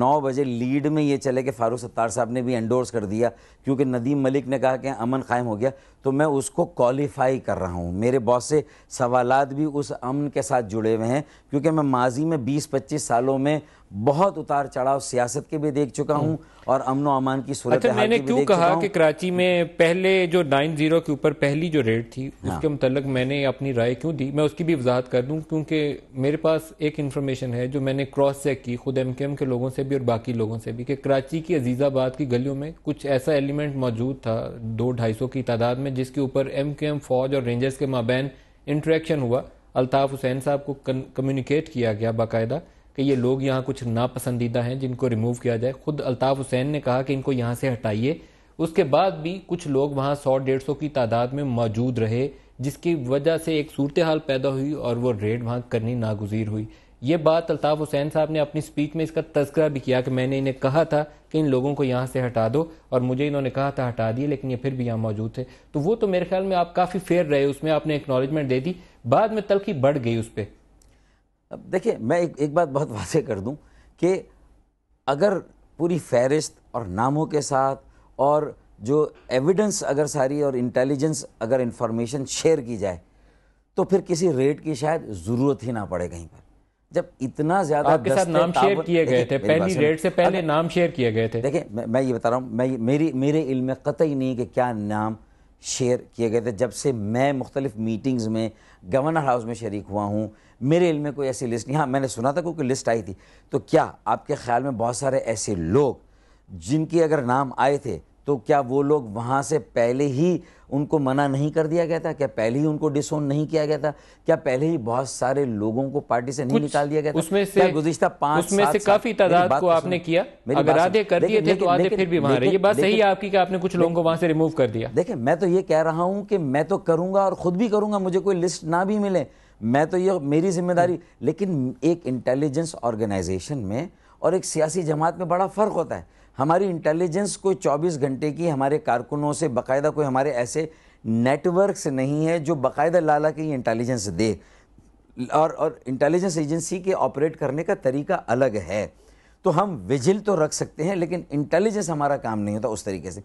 9 بجے لیڈ میں یہ چلے کہ فاروق ستار صاحب نے بھی انڈورس کر دیا کیونکہ ندیم ملک نے کہا کہ امن قائم ہو گیا, تو میں اس کو کوالیفائی کر رہا ہوں. میرے بہت سے سوالات بھی اس امن کے ساتھ جڑے ہوئے ہیں کیونکہ میں ماضی میں 20-25 سالوں میں بہت اتار چڑھاؤ سیاست کے بھی دیکھ چکا ہوں اور امن و امان کی صورت اچھا, میں نے کیوں کہا کہ کراچی میں پہلے جو 9-0 کے اوپر پہلی جو ریڈ تھی اس کے متعلق میں نے اپنی رائے کیوں دی, میں اس کی بھی وضاحت کر دوں کیونکہ میرے پاس ایک انفارمیشن ہے جو میں نے کراس چیک کی خود ایم کیو ایم کے لوگوں سے بھی اور باقی لوگوں سے بھی کہ کراچی کی عزیز آباد کی گلیوں میں کچھ ایسا ایلیمنٹ موجود تھا 200-250 کی تعداد میں جس کے اوپر ایم کیو ایم فوج اور رینجرز کے مابین انٹریکشن ہوا. الطاف حسین صاحب کو کمیونیکیٹ کیا گیا باقاعدہ کہ یہ لوگ یہاں کچھ ناپسندیدہ ہیں جن کو ریموو کیا جائے. خود الطاف حسین نے کہا کہ ان کو یہاں سے ہٹائیے. اس کے بعد بھی کچھ لوگ وہاں 100-150 کی تعداد میں موجود رہے جس کی وجہ سے ایک صورتحال پیدا ہوئی اور وہ ریڈ وہاں کرنی ناگزیر ہوئی. یہ بات الطاف حسین صاحب نے اپنی سپیچ میں اس کا تذکرہ بھی کیا کہ میں نے انہیں کہا تھا کہ ان لوگوں کو یہاں سے ہٹا دو اور مجھے انہوں نے کہا تھا ہٹا دیے لیکن یہ پھر بھی یہاں موجود تھے. تو وہ تو میرے خیال میں آپ کافی فیئر رہے, اس میں آپ نے ایکنالجمنٹ دے دی, بعد میں تلخی بڑھ گئی اس پہ. اب دیکھیں میں ایک بات بہت واضح کر دوں کہ اگر پوری فہرست اور ناموں کے ساتھ اور جو ایویڈنس اگر ساری اور انٹیلیجنس اگر انفارمیشن شیئر کی جائے تو پھر کسی ریٹ کی شاید ضرورت ہی نہ پڑے کہیں پر. جب اتنا زیادہ آپ کے ساتھ نام شیئر کیے گئے تھے, پہلی ریٹ سے پہلے نام شیئر کیے گئے تھے. دیکھیں میں یہ بتا رہا ہوں, میرے علم میں قطعی نہیں کہ کیا نام شیئر کیے گئے تھے. جب سے میں مختلف میٹنگز میں گورنر ہاؤس میں شریک ہوا ہوں میرے علم میں کوئی ایسی لسٹ نہیں. ہاں میں نے سنا تھا کوئی لسٹ آئی تھی. تو کیا آپ کے خیال میں بہت سارے ایسے لوگ جن کی اگر نام آئے تھے تو کیا وہ لوگ وہاں سے پہلے ہی ان کو منع نہیں کر دیا گیا تھا؟ کیا پہلے ہی ان کو ڈس اون نہیں کیا گیا تھا؟ کیا پہلے ہی بہت سارے لوگوں کو پارٹی سے نہیں نکال دیا گیا تھا؟ اس میں سے گزشتہ 5-7 اس میں سے کافی تعداد کو آپ نے کیا, اگر آدھے کر دیے تھے تو آدھے پھر بھی وہاں رہے. یہ بات صحیح ہے آپ کی کہ آپ نے کچھ لوگوں کو وہاں سے ریموو کر دیا. دیکھیں میں تو یہ کہہ رہا ہوں کہ میں تو کروں گا اور خود بھی کروں گا, مجھے کوئی لسٹ نہ بھی ملے میں تو یہ میری ذمہ داری. لیکن ایک انٹیلیجنس آرگنائزیشن میں اور ایک سیاسی جماعت میں بڑا فرق ہوتا ہے. ہماری انٹیلیجنس کوئی 24 گھنٹے کی ہمارے کارکنوں سے باقاعدہ کوئی ہمارے ایسے نیٹ ورکس نہیں ہے جو باقاعدہ لالا کے یہ انٹیلیجنس دے, اور انٹیلیجنس ایجنسی کے آپریٹ کرنے کا طریقہ الگ ہے. تو ہم ویجل تو رکھ سکتے ہیں لیکن انٹیلیجنس ہمارا کام نہیں ہوتا اس طریقے سے.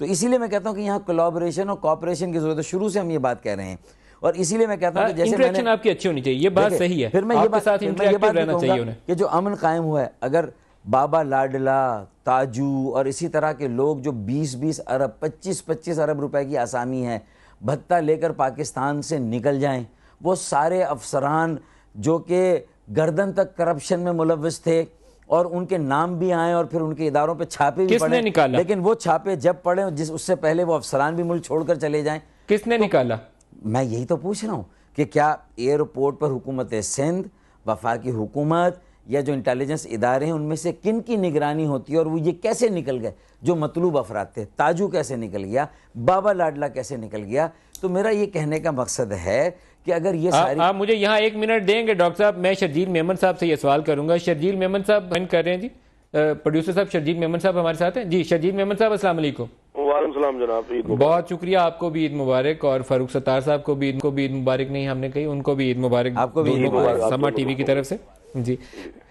تو اسی لیے میں کہتا ہوں کہ یہاں کولیبریشن اور کوآپریشن کی ضرورت ہے. شروع سے ہم یہ بات کہہ رہے ہیں اور اسی لیے میں کہتا ہوں کہ جیسے انٹریکشن آپ کی اچھی ہونی چاہیے, یہ بات صحیح ہے. پھر میں یہ بات رہنا چاہیے انہیں کہ جو امن قائم ہوا ہے, اگر بابا لاڈلا, تاجو اور اسی طرح کے لوگ جو 20-20 ارب 25-25 ارب روپے کی آسامی ہے بھتہ لے کر پاکستان سے نکل جائیں, وہ سارے افسران جو کہ گردن تک کرپشن میں ملوث تھے اور ان کے نام بھی آئیں اور پھر ان کے اداروں پہ چھاپے بھی پڑے, لیکن وہ چھاپے جب پڑے اس سے پہلے وہ افسران بھی ملک چھوڑ کر چلے جائیں, کس نے نکالا؟ میں یہی تو پوچھ رہا ہوں کہ کیا ایئرپورٹ پر حکومت سندھ, وفاقی حکومت یا جو انٹیلیجنس ادارے ہیں ان میں سے کن کی نگرانی ہوتی ہے اور وہ یہ کیسے نکل گئے جو مطلوب افراد تھے؟ تاجو کیسے نکل گیا, بابا لاڈلا کیسے نکل گیا؟ تو میرا یہ کہنے کا مقصد ہے کہ اگر یہ ساری آپ مجھے یہاں 1 منٹ دیں گے ڈاکٹر صاحب, میں شرجیل میمن صاحب سے یہ سوال کروں گا. شرجیل میمن صاحب بند کر رہے ہیں جی, پروڈیوسر صاحب شرجیل میمن صاحب ہمارے ساتھ ہیں جی. شرجیل میمن صاحب السلام علیکم. وعلیکم السلام جناب, عید مبارک. بہت شکریہ, آپ کو بھی عید مبارک, اور فاروق ستار صاحب کو بھی عید مبارک نہیں ہم نے کہی, ان کو بھی عید مبارک, آپ کو بھی عید مبارک سما ٹی وی کی طرف سے جی.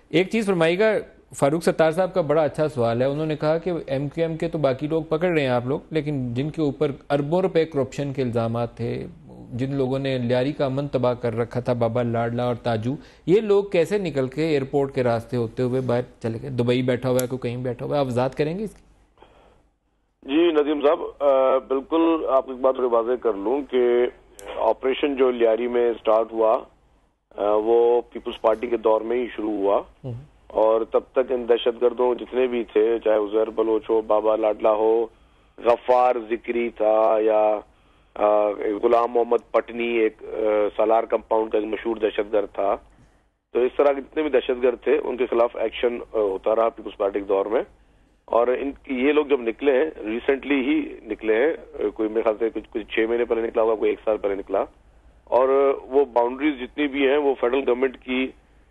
ایک چیز فرمائیے گا, فاروق ستار صاحب کا بڑا اچھا سوال ہے. انہوں نے کہا کہ ایم کیو ایم کے تو باقی لوگ پکڑ رہے ہیں آپ لوگ, لیکن جن کے اوپر اربوں روپے کرپشن کے الزامات تھے, جن لوگوں نے لیاری کا امن تباہ کر رکھا تھا, بابا لاڈلا اور تاجو, یہ لوگ کیسے نکل کے ایئرپورٹ کے راستے ہوتے ہوئے باہر چلے گئے؟ دبئی بیٹھا ہوا ہے, کوئی کہیں بیٹھا ہوا ہے, آپ وضاحت کریں گے اس کی؟ جی ندیم صاحب, بالکل آپ ایک بات واضح کر لوں کہ آپریشن جو لیاری میں سٹارٹ ہوا وہ پیپلز پارٹی کے دور میں ہی شروع ہوا, اور تب تک ان دہشت گردوں جتنے بھی تھے, چاہے عزیر بلوچ ہو, بابا لاڈلا ہو, غفار ذکری تھا, یا غلام محمد پٹنی ایک سالار کمپاؤنڈ کا ایک مشہور دہشت گرد تھا, تو اس طرح کے جتنے بھی دہشت گرد تھے ان کے خلاف ایکشن ہوتا رہا پیپلز پارٹی کے دور میں. اور یہ لوگ جب نکلے ہیں, ریسنٹلی ہی نکلے ہیں, کوئی میرے خیال سے کچھ 6 مہینے پہلے نکلا ہوگا, کوئی 1 سال پہلے نکلا, اور وہ باؤنڈریز جتنی بھی ہیں وہ فیڈرل گورنمنٹ کی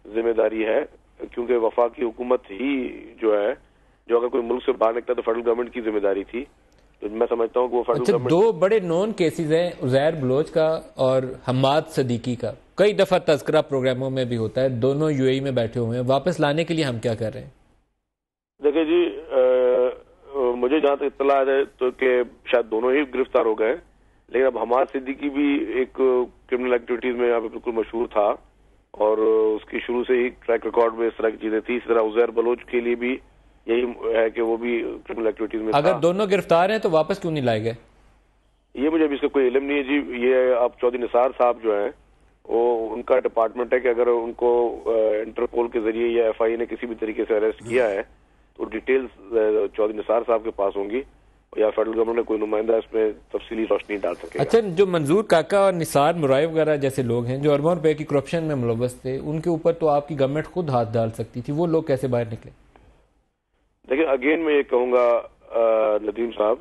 ذمہ داری ہے, کیونکہ وفاقی حکومت ہی جو ہے, جو اگر کوئی ملک سے باہر نکلا تو فیڈرل گورنمنٹ کی ذمہ داری تھی. تو میں سمجھتا ہوں کہ وہ فیڈرل اچھا، گورنمنٹ... 2 بڑے نون کیسز ہیں، عزیر بلوچ کا اور حماد صدیقی کا، کئی دفعہ تذکرہ پروگراموں میں بھی ہوتا ہے، دونوں یو اے ای میں بیٹھے ہوئے ہیں، واپس لانے کے لیے ہم کیا کر رہے ہیں؟ دیکھیں جی، مجھے جہاں تک اطلاع ہے تو کہ شاید دونوں ہی گرفتار ہو گئے، لیکن اب حماد صدیقی بھی ایک کرمنل ایکٹیویٹیز میں یہاں پہ بالکل مشہور تھا اور اس کی شروع سے ہی ٹریک ریکارڈ میں اس طرح کی چیزیں تھی. اسی طرح عزیر بلوچ کے لیے بھی یہی ہے کہ وہ بھی کرمنل ایکٹیویٹیز میں تھا. اگر دونوں گرفتار ہیں تو واپس کیوں نہیں لائے گئے؟ یہ مجھے ابھی اس کا کوئی علم نہیں ہے جی. یہ آپ چودھری نثار صاحب جو ہیں وہ ان کا ڈپارٹمنٹ ہے کہ اگر ان کو انٹرپول کے ذریعے یا ایف آئی اے نے کسی بھی طریقے سے اریسٹ کیا ہے تو ڈیٹیلز چودھری نثار صاحب کے پاس ہوں گی یا فیڈرل گورنمنٹ نے کوئی نمائندہ اس میں تفصیلی روشنی ڈال سکے گا. اچھا، جو منظور کاکا اور نثار مرائے وغیرہ جیسے لوگ ہیں جو اربوں روپے کی کرپشن میں ملوث تھے، ان کے اوپر تو آپ کی گورنمنٹ خود ہاتھ ڈال سکتی تھی، وہ لوگ کیسے باہر نکلے؟ دیکھیں اگین میں یہ کہوں گا ندیم صاحب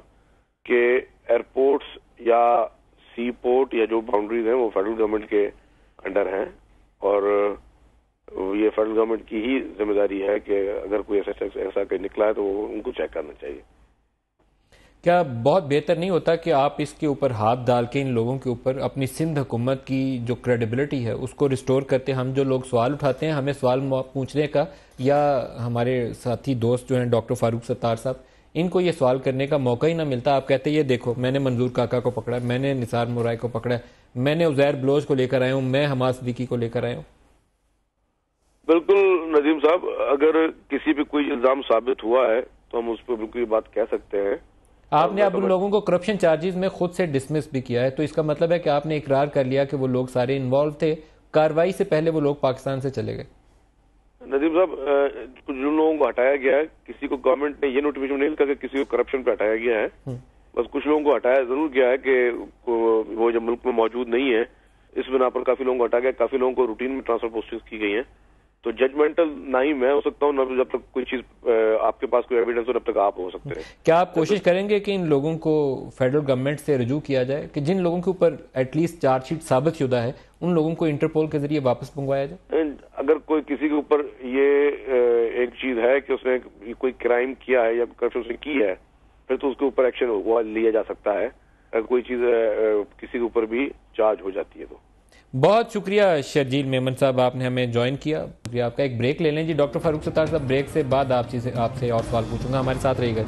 کہ ایئرپورٹس یا سی پورٹ یا جو باؤنڈریز ہیں وہ فیڈرل گورنمنٹ کے انڈر ہیں اور یہ فیڈرل گورنمنٹ کی ہی ذمہ داری ہے کہ اگر کوئی ایسا کہ نکلا ہے تو ان کو چیک کرنا چاہیے. کیا بہت بہتر نہیں ہوتا کہ آپ اس کے اوپر ہاتھ ڈال کے ان لوگوں کے اوپر اپنی سندھ حکومت کی جو کریڈیبلٹی ہے اس کو ریسٹور کرتے؟ ہم جو لوگ سوال اٹھاتے ہیں ہمیں سوال پوچھنے کا، یا ہمارے ساتھی دوست جو ہیں ڈاکٹر فاروق ستار صاحب، ان کو یہ سوال کرنے کا موقع ہی نہ ملتا. آپ کہتے ہیں یہ دیکھو میں نے منظور کاکا کو پکڑا، میں نے نثار مرائے کو پکڑا، میں نے عزیر بلوچ کو لے کر آیا ہوں، میں حماد صدیقی کو لے کر آیا ہوں. بالکل ندیم صاحب، اگر کسی پہ کوئی الزام ثابت ہوا ہے تو ہم اس پہ بالکل یہ بات کہہ سکتے ہیں. آپ نے اب ان لوگوں کو کرپشن چارجز میں خود سے ڈسمس بھی کیا ہے، تو اس کا مطلب ہے کہ آپ نے اقرار کر لیا کہ وہ لوگ سارے انوالو تھے، کاروائی سے پہلے وہ لوگ پاکستان سے چلے گئے. ندیم صاحب، کچھ جن لوگوں کو ہٹایا گیا ہے، کسی کو گورنمنٹ نے یہ نوٹیفیکیشن نہیں لکھا کہ کسی کو کرپشن پہ ہٹایا گیا ہے، بس کچھ لوگوں کو ہٹایا ضرور گیا ہے کہ وہ جب ملک میں موجود نہیں ہے اس بنا پر کافی لوگوں کو ہٹایا گیا، کافی لوگوں کو روٹین میں ٹرانسفر پوسٹنگ کی گئی ہیں. تو ججمنٹل نہ ہی میں ہو سکتا ہوں، نہ جب تک کوئی چیز آپ کے پاس کوئی ایویڈنس ہو تب تک آپ ہو سکتے ہیں. کیا آپ کوشش کریں گے کہ ان لوگوں کو فیڈرل گورنمنٹ سے رجوع کیا جائے کہ جن لوگوں کے اوپر ایٹ لیسٹ چارج شیٹ ثابت شدہ ہے ان لوگوں کو انٹرپول کے ذریعے واپس منگوایا جائے؟ اگر کوئی کسی کے اوپر یہ ایک چیز ہے کہ اس نے کوئی کرائم کیا ہے یا کرپشن اس نے کی ہے پھر تو اس کے اوپر ایکشن وہ لیا جا سکتا ہے. اگر کوئی چیز کسی کے اوپر بھی چارج ہو جاتی ہے تو. بہت شکریہ شرجیل میمن صاحب، آپ نے ہمیں جوائن کیا. آپ کا ایک بریک لے لیں جی ڈاکٹر فاروق ستار صاحب، بریک سے بعد آپ سے اور سوال پوچھوں گا، ہمارے ساتھ رہیے گا.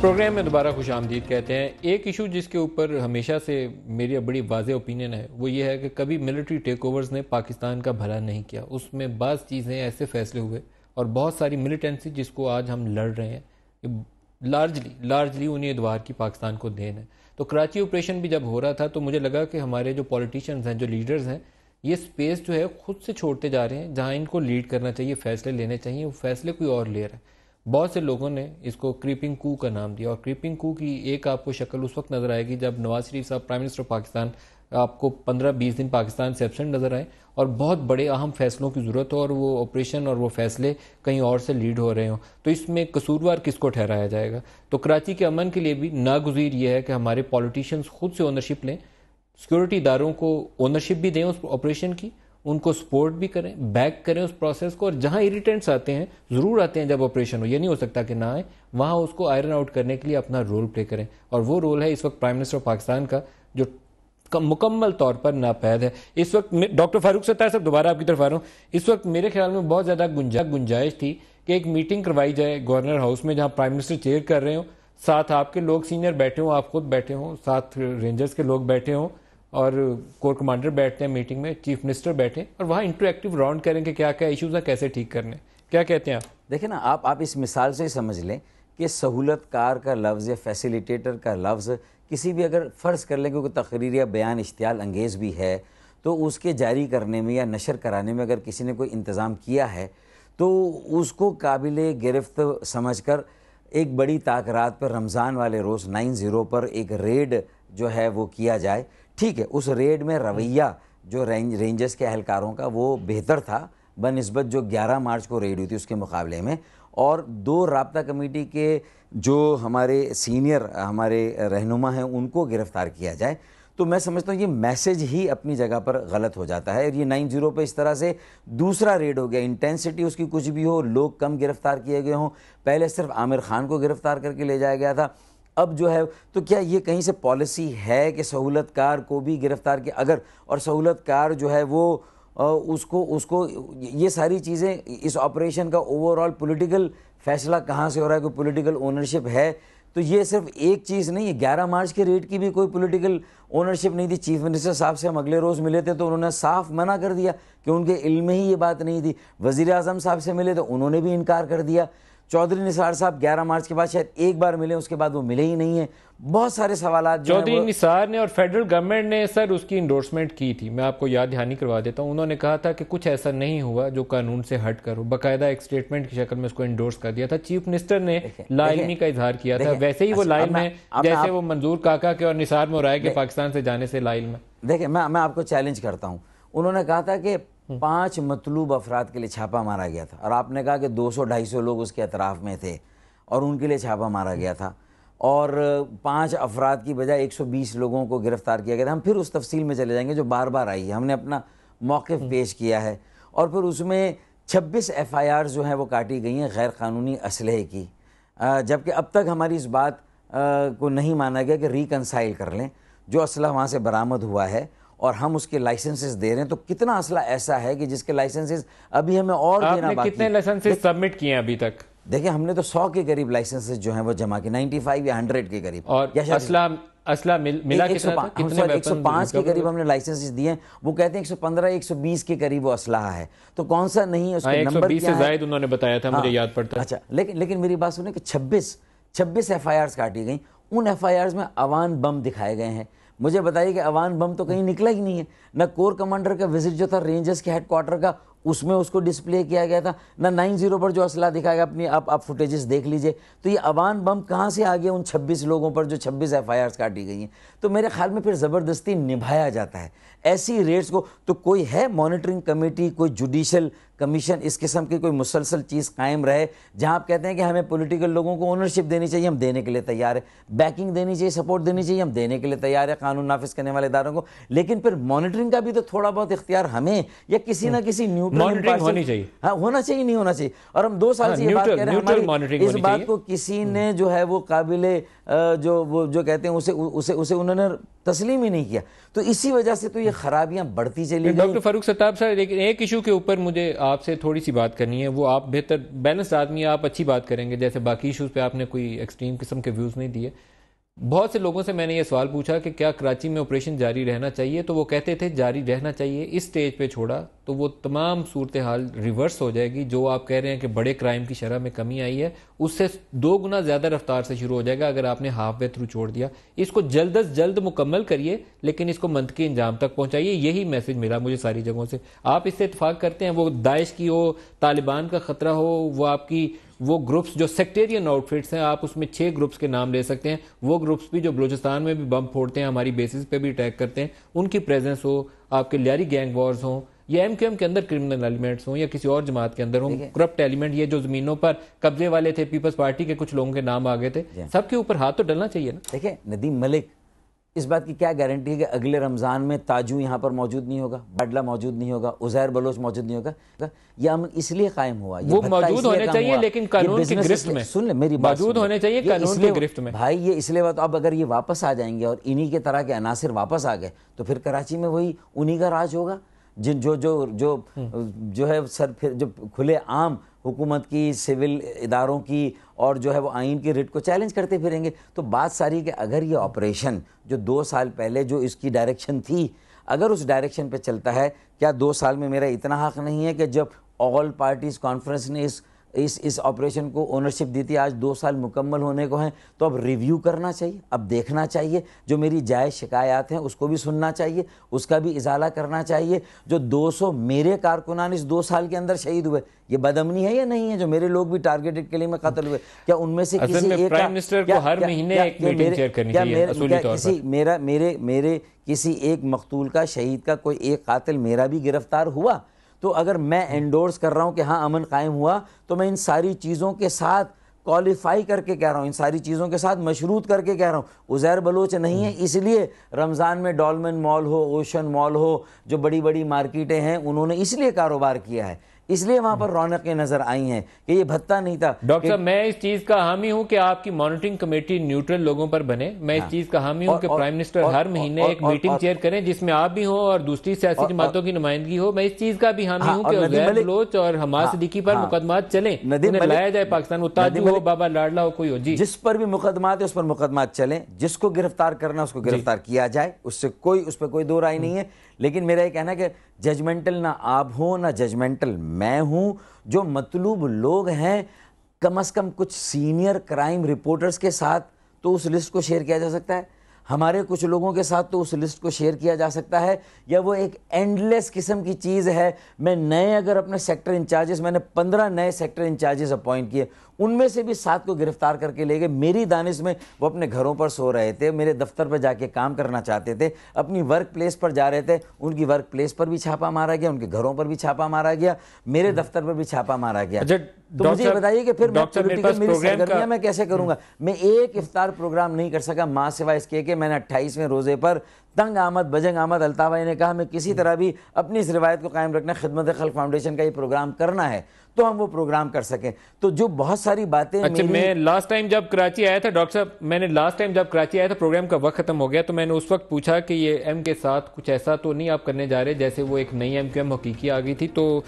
پروگرام میں دوبارہ خوش آمدید کہتے ہیں. ایک ایشو جس کے اوپر ہمیشہ سے میری بڑی واضح اوپینین ہے وہ یہ ہے کہ کبھی ملٹری ٹیک اوورز نے پاکستان کا بھلا نہیں کیا. اس میں بعض چیزیں ایسے فیصلے ہوئے اور بہت ساری ملیٹنسی جس کو آج ہم لڑ رہے ہیں لارجلی انہیں ادوار کی پاکستان کو دین ہے. تو کراچی آپریشن بھی جب ہو رہا تھا تو مجھے لگا کہ ہمارے جو پولیٹیشنز ہیں، جو لیڈرز ہیں، یہ سپیس جو ہے خود سے چھوڑتے جا رہے ہیں. جہاں ان کو لیڈ کرنا چاہیے، فیصلے لینے چاہیے، وہ فیصلے کوئی اور لے رہا ہے. بہت سے لوگوں نے اس کو کریپنگ کو کا نام دیا، اور کریپنگ کو کی ایک آپ کو شکل اس وقت نظر آئے گی جب نواز شریف صاحب پرائم منسٹر پاکستان آپ کو 15-20 دن پاکستان سے ایبسنٹ نظر آئے اور بہت بڑے اہم فیصلوں کی ضرورت ہو اور وہ آپریشن اور وہ فیصلے کہیں اور سے لیڈ ہو رہے ہوں. تو اس میں قصوروار کس کو ٹھہرایا جائے گا؟ تو کراچی کے امن کے لیے بھی ناگزیر یہ ہے کہ ہمارے پولیٹیشنز خود سے اونرشپ لیں، سیکورٹی اداروں کو اونرشپ بھی دیں اس آپریشن کی، ان کو سپورٹ بھی کریں، بیک کریں اس پروسیس کو. اور جہاں اریٹنٹس آتے ہیں، ضرور آتے ہیں جب آپریشن ہو، یہ نہیں ہو سکتا کہ نہ آئے، وہاں اس کو آئرن آؤٹ کرنے کے لیے اپنا رول پلے کریں. اور وہ رول ہے اس وقت پرائم منسٹر پاکستان کا جو مکمل طور پر ناپید ہے. اس وقت ڈاکٹر فاروق ستار صاحب دوبارہ آپ کی طرف آ رہا ہوں. اس وقت میرے خیال میں بہت زیادہ گنجائش تھی کہ ایک میٹنگ کروائی جائے گورنر ہاؤس میں جہاں پرائم منسٹر چیئر کر رہے ہوں، ساتھ آپ کے لوگ سینئر بیٹھے ہوں، آپ خود بیٹھے ہوں، ساتھ رینجرز کے لوگ بیٹھے ہوں اور کور کمانڈر بیٹھتے ہیں میٹنگ میں، چیف منسٹر بیٹھے اور وہاں انٹریکٹیو راؤنڈ کریں کہ کیا کیا ایشوز ہیں، کیسے ٹھیک کرنے. کیا کہتے ہیں آپ؟ دیکھیں نا، آپ اس مثال سے ہی سمجھ لیں کہ سہولت کار کا لفظ یا فیسیلیٹیٹر کا لفظ کسی بھی اگر فرض کر لیں کہ کوئی تقریر یا بیان اشتعال انگیز بھی ہے تو اس کے جاری کرنے میں یا نشر کرانے میں اگر کسی نے کوئی انتظام کیا ہے تو اس کو قابل گرفت سمجھ کر ایک بڑی تاکرات پر رمضان والے روز 9/0 پر ایک ریڈ جو ہے وہ کیا جائے. ٹھیک ہے، اس ریڈ میں رویہ جو رینجرز کے اہلکاروں کا وہ بہتر تھا، بنسبت جو 11 مارچ کو ریڈ ہوئی تھی اس کے مقابلے میں، اور 2 رابطہ کمیٹی کے جو ہمارے سینئر ہمارے رہنما ہیں ان کو گرفتار کیا جائے، تو میں سمجھتا ہوں یہ میسج ہی اپنی جگہ پر غلط ہو جاتا ہے۔ اور یہ 9/0 پہ اس طرح سے دوسرا ریڈ ہو گیا، انٹینسٹی اس کی کچھ بھی ہو، لوگ کم گرفتار کیے گئے ہوں، پہلے صرف عامر خان کو گرفتار کر کے لے جایا گیا تھا، اب جو ہے تو کیا یہ کہیں سے پالیسی ہے کہ سہولت کار کو بھی گرفتار کیا؟ اگر اور سہولت کار جو ہے وہ اس کو یہ ساری چیزیں، اس آپریشن کا اوور آل پولیٹیکل فیصلہ کہاں سے ہو رہا ہے، کوئی پولیٹیکل اونرشپ ہے؟ تو یہ صرف ایک چیز نہیں ہے، 11 مارچ کے ریٹ کی بھی کوئی پولیٹیکل اونرشپ نہیں تھی۔ چیف منسٹر صاحب سے ہم اگلے روز ملے تھے تو انہوں نے صاف منع کر دیا کہ ان کے علم میں ہی یہ بات نہیں تھی۔ وزیر اعظم صاحب سے ملے تو انہوں نے بھی انکار کر دیا۔ چودھری نثار صاحب 11 مارچ کے بعد شاید ایک بار ملے، اس کے بعد وہ ملے ہی نہیں ہیں۔ بہت سارے سوالات جو چودھری نثار نے اور فیڈرل گورنمنٹ نے سر اس کی انڈورسمنٹ کی تھی، میں آپ کو یاد دہانی کروا دیتا ہوں، انہوں نے کہا تھا کہ کچھ ایسا نہیں ہوا جو قانون سے ہٹ کر ہو، باقاعدہ ایک سٹیٹمنٹ کی شکل میں اس کو انڈورس کر دیا تھا۔ چیف منسٹر نے لا علمی کا اظہار کیا تھا، ویسے ہی وہ لا علم ہے جیسے وہ منظور کاکا کے اور نثار مرائے کے پاکستان سے جانے سے لا علم ہے۔ دیکھیں میں آپ کو چیلنج کرتا ہوں، انہوں نے کہا تھا کہ 5 مطلوب افراد کے لیے چھاپا مارا گیا تھا، اور آپ نے کہا کہ 200-250 لوگ اس کے اطراف میں تھے اور ان کے لیے چھاپا مارا گیا تھا، اور 5 افراد کی بجائے 120 لوگوں کو گرفتار کیا گیا تھا۔ ہم پھر اس تفصیل میں چلے جائیں گے جو بار بار آئی ہے، ہم نے اپنا موقف پیش کیا ہے، اور پھر اس میں 26 FIR جو ہیں وہ کاٹی گئی ہیں غیر قانونی اسلحے کی، جبکہ اب تک ہماری اس بات کو نہیں مانا گیا کہ ریکنسائل کر لیں جو اسلحہ وہاں سے برآمد ہوا ہے، اور ہم اس کے لائسنسز دے رہے ہیں، تو کتنا اسلحہ ایسا ہے کہ جس کے لائسنسز ابھی ہمیں اور دینا باقی ہے؟ کتنے لائسنسز سبمٹ کیے ہیں ابھی تک؟ دیکھیں ہم نے تو 100 کے قریب لائسنسز جو ہیں وہ جمع کی، 95 یا 100 کے قریب، اور اسلحہ ملا کتنا تھا؟ 105 کے قریب ہم نے لائسنسز دیے ہیں، وہ کہتے ہیں 115-120 کے قریب وہ اسلحہ ہے، تو کون سا نہیں ہے، اس کے نمبر 120 سے زائد انہوں نے بتایا تھا، مجھے یاد پڑتا ہے۔ اچھا، لیکن میری بات سنیں کہ 26 FIRs کاٹی گئیں، ان FIRs میں اوان بم دکھائے گئے ہیں۔ مجھے بتائیے کہ اوان بم تو کہیں نکلا ہی نہیں ہے، نہ کور کمانڈر کا وزٹ جو تھا رینجرز کے ہیڈ کوارٹر کا اس میں اس کو ڈسپلے کیا گیا تھا، نہ 9/0 پر جو اسلحہ دکھایا گیا، اپنی آپ فوٹیجز دیکھ لیجئے، تو یہ اوان بم کہاں سے آ گیا ان 26 لوگوں پر جو 26 FIRs کاٹی گئی ہیں؟ تو میرے خیال میں پھر زبردستی نبھایا جاتا ہے ایسی ریٹس کو۔ تو کوئی ہے مانیٹرنگ کمیٹی، کوئی جوڈیشل کمیشن، اس قسم کی کوئی مسلسل چیز قائم رہے جہاں آپ کہتے ہیں کہ ہمیں پولیٹیکل لوگوں کو اونرشپ دینی چاہیے، ہم دینے کے لیے تیار ہیں، بیکنگ دینی چاہیے، سپورٹ دینی چاہیے، ہم دینے کے لیے تیار ہیں قانون نافذ کرنے والے اداروں کو، لیکن پھر مانیٹرنگ کا بھی تو تھوڑا بہت اختیار ہمیں یا کسی نہ کسی نیوٹرل ہونی چاہیے، ہونا چاہیے، نہیں ہونا چاہیے۔ اور ہم 2 سال سے یہ بات کہہ رہے ہیں، ہماری اس بات کو کسی نے جو ہے وہ قابل جو کہتے ہیں اسے انہوں نے تسلیم ہی نہیں کیا، تو اسی وجہ سے تو یہ خرابیاں بڑھتی چلی گئی۔ ڈاکٹر فاروق ستار صاحب، لیکن ایک ایشو کے اوپر مجھے آپ سے تھوڑی سی بات کرنی ہے، وہ آپ بہتر بیلنس آدمی، آپ اچھی بات کریں گے، جیسے باقی ایشوز پہ آپ نے کوئی ایکسٹریم قسم کے ویوز نہیں دیے۔ بہت سے لوگوں سے میں نے یہ سوال پوچھا کہ کیا کراچی میں آپریشن جاری رہنا چاہیے، تو وہ کہتے تھے جاری رہنا چاہیے، اس سٹیج پہ چھوڑا تو وہ تمام صورتحال ریورس ہو جائے گی۔ جو آپ کہہ رہے ہیں کہ بڑے کرائم کی شرح میں کمی آئی ہے، اس سے 2 گنا زیادہ رفتار سے شروع ہو جائے گا اگر آپ نے ہاف وے تھرو چھوڑ دیا۔ اس کو جلد از جلد مکمل کریے، لیکن اس کو منطقی انجام تک پہنچائیے، یہی میسج ملا مجھے ساری جگہوں سے۔ آپ اس سے اتفاق کرتے ہیں؟ وہ داعش کی ہو، طالبان کا خطرہ ہو، وہ آپ کی وہ گروپس جو سیکٹیرین آؤٹ فٹس ہیں، آپ اس میں 6 گروپس کے نام لے سکتے ہیں، وہ گروپس بھی جو بلوچستان میں بھی بم پھوڑتے ہیں، ہماری بیسز پہ بھی اٹیک کرتے ہیں، ان کی پریزنس ہو، آپ کے لیاری گینگ وارز ہوں، یا MQM کے اندر کرمنل ایلیمنٹس ہوں، یا کسی اور جماعت کے اندر ہوں، کرپٹ ایلیمنٹ، یہ جو زمینوں پر قبضے والے تھے، پیپلز پارٹی کے کچھ لوگوں کے نام آ گئے تھے، سب کے اوپر ہاتھ تو ڈلنا چاہیے نا۔ دیکھیں ندیم ملک، اس بات کی کیا گارنٹی ہے کہ اگلے رمضان میں تاجو یہاں پر موجود نہیں ہوگا، باڈلا موجود نہیں ہوگا، عزیر بلوچ موجود نہیں ہوگا؟ یہ امن اس لیے قائم ہوا، وہ موجود ہونے چاہیے لیکن قانون کی گرفت میں، سن لیں میری بات، موجود ہونے چاہیے قانون کی گرفت میں بھائی، یہ اس لیے بات۔ اب اگر یہ واپس آ جائیں گے اور انہی کے طرح کے عناصر واپس آ گئے تو پھر کراچی میں وہی انہی کا راج ہوگا، جو ہے سر پھر جو کھلے عام حکومت کی، سول اداروں کی، اور جو ہے وہ آئین کی رٹ کو چیلنج کرتے پھریں گے۔ تو بات ساری کہ اگر یہ آپریشن جو 2 سال پہلے جو اس کی ڈائریکشن تھی، اگر اس ڈائریکشن پہ چلتا ہے، کیا 2 سال میں میرا اتنا حق نہیں ہے کہ جب آل پارٹیز کانفرنس نے اس آپریشن کو اونرشپ دی تھی، آج 2 سال مکمل ہونے کو ہیں، تو اب ریویو کرنا چاہیے، اب دیکھنا چاہیے، جو میری جائز شکایات ہیں اس کو بھی سننا چاہیے، اس کا بھی ازالہ کرنا چاہیے۔ جو 200 میرے کارکنان اس 2 سال کے اندر شہید ہوئے، یہ بدامنی ہے یا نہیں ہے؟ جو میرے لوگ بھی ٹارگیٹڈ کلنگ میں قتل ہوئے، کیا ان میں سے کسی ایک پرائم منسٹر کو ہر مہینے ایک میٹنگ چیئر کرنی چاہیے اصولی طور پر؟ میرے کسی ایک مقتول کا، شہید کا کوئی ایک قاتل میرا بھی گرفتار ہوا تو اگر میں انڈورس کر رہا ہوں کہ ہاں امن قائم ہوا تو میں ان ساری چیزوں کے ساتھ کوالیفائی کر کے کہہ رہا ہوں، ان ساری چیزوں کے ساتھ مشروط کر کے کہہ رہا ہوں۔ عزیر بلوچ نہیں ہے، اس لیے رمضان میں ڈولمن مال ہو، اوشن مال ہو، جو بڑی بڑی مارکیٹیں ہیں، انہوں نے اس لیے کاروبار کیا ہے، اس لیے وہاں پر رونقیں نظر آئی ہیں کہ یہ بھتہ نہیں تھا۔ ڈاکٹر صاحب میں اس چیز کا حامی ہوں کہ آپ کی مانیٹرنگ کمیٹی نیوٹرل لوگوں پر بنے، میں اس چیز کا حامی ہوں کہ پرائم منسٹر ہر مہینے ایک میٹنگ چیئر کریں جس میں آپ بھی ہوں اور دوسری سیاسی جماعتوں کی نمائندگی ہو۔ میں اس چیز کا بھی حامی ہوں کہ عزیر بلوچ اور حماد صدیقی پر مقدمات چلیں، انہیں لایا جائے پاکستان، وہ تاجو ہو، بابا لاڈلا ہو، کوئی ہو، جی جس پر بھی مقدمات ہے اس پر مقدمات چلیں، جس کو گرفتار کرنا اس کو گرفتار کیا جائے، اس پہ کوئی دو رائے نہیں ہے۔ لیکن میرا یہ کہنا ہے کہ ججمنٹل نہ آپ ہوں نہ ججمنٹل میں ہوں، جو مطلوب لوگ ہیں کم از کم کچھ سینئر کرائم رپورٹرز کے ساتھ تو اس لسٹ کو شیئر کیا جا سکتا ہے، ہمارے کچھ لوگوں کے ساتھ تو اس لسٹ کو شیئر کیا جا سکتا ہے، یا وہ ایک اینڈلیس قسم کی چیز ہے۔ میں نئے اگر اپنے سیکٹر انچارجز، میں نے 15 نئے سیکٹر انچارجز اپوائنٹ کیے، ان میں سے بھی 7 کو گرفتار کر کے لے گئے۔ میری دانش میں وہ اپنے گھروں پر سو رہے تھے، میرے دفتر پر جا کے کام کرنا چاہتے تھے، اپنی ورک پلیس پر جا رہے تھے، ان کی ورک پلیس پر بھی چھاپا مارا گیا، ان کے گھروں پر بھی چھاپا مارا گیا، میرے دفتر پر بھی چھاپا مارا گیا۔ تو مجھے یہ بتائیے کہ پھر میں پولیٹیکل میری سرگرمیاں میں کیسے کروں گا؟ میں ایک افطار پروگرام نہیں کر سکا ماں سوائے اس کے کہ میں نے 28ویں روزے پر تنگ آمد بجنگ آمد الطاف بھائی نے کہا میں کسی طرح بھی اپنی اس روایت کو قائم رکھنا، خدمت خلق فاؤنڈیشن کا یہ پروگرام کرنا ہے تو ہم وہ پروگرام کر سکیں۔ تو جو بہت ساری باتیں اچھا، میں لاسٹ ٹائم جب کراچی آیا تھا ڈاکٹر صاحب، میں نے لاسٹ ٹائم جب کراچی آیا تھا پروگرام کا وقت ختم ہو گیا، تو میں نے اس وقت پوچھا کہ یہ ایم کے ساتھ کچھ ایسا تو نہیں آپ کرنے جا رہے جیسے وہ ایک نئی ایم کیو ایم حقیقی آ گئی تھی۔ تو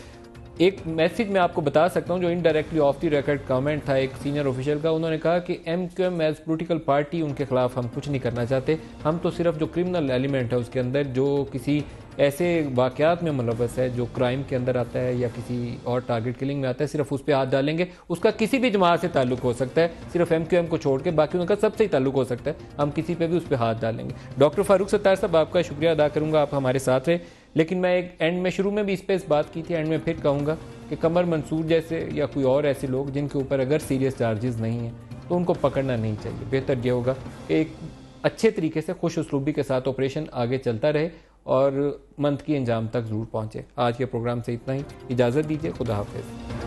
ایک میسیج میں آپ کو بتا سکتا ہوں جو indirectly off the record comment تھا ایک سینئر آفیشل کا، انہوں نے کہا کہ M Q M as political party ان کے خلاف ہم کچھ نہیں کرنا چاہتے، ہم تو صرف جو کرمنل ایلیمنٹ ہے اس کے اندر جو کسی ایسے واقعات میں ملوث ہے جو کرائم کے اندر آتا ہے یا کسی اور ٹارگٹ کلنگ میں آتا ہے، صرف اس پہ ہاتھ ڈالیں گے، اس کا کسی بھی جماعت سے تعلق ہو سکتا ہے، صرف ایم کیو ایم کو چھوڑ کے باقی ان کا سب سے ہی تعلق ہو سکتا ہے، ہم کسی پہ بھی اس پہ ہاتھ ڈالیں گے۔ ڈاکٹر فاروق ستار صاحب آپ کا شکریہ ادا کروں گا، آپ ہمارے ساتھ رہے، لیکن میں ایک اینڈ میں شروع میں بھی اس پہ اس بات کی تھی، اینڈ میں پھر کہوں گا کہ قمر منصور جیسے یا کوئی اور ایسے لوگ جن کے اوپر اگر سیریس چارجز نہیں ہیں تو ان کو پکڑنا نہیں چاہیے۔ بہتر یہ ہوگا کہ ایک اچھے طریقے سے خوش اسلوبی کے ساتھ آپریشن آگے چلتا رہے اور منطقی انجام تک ضرور پہنچے۔ آج کے پروگرام سے اتنا ہی، اجازت دیجیے، خدا حافظ۔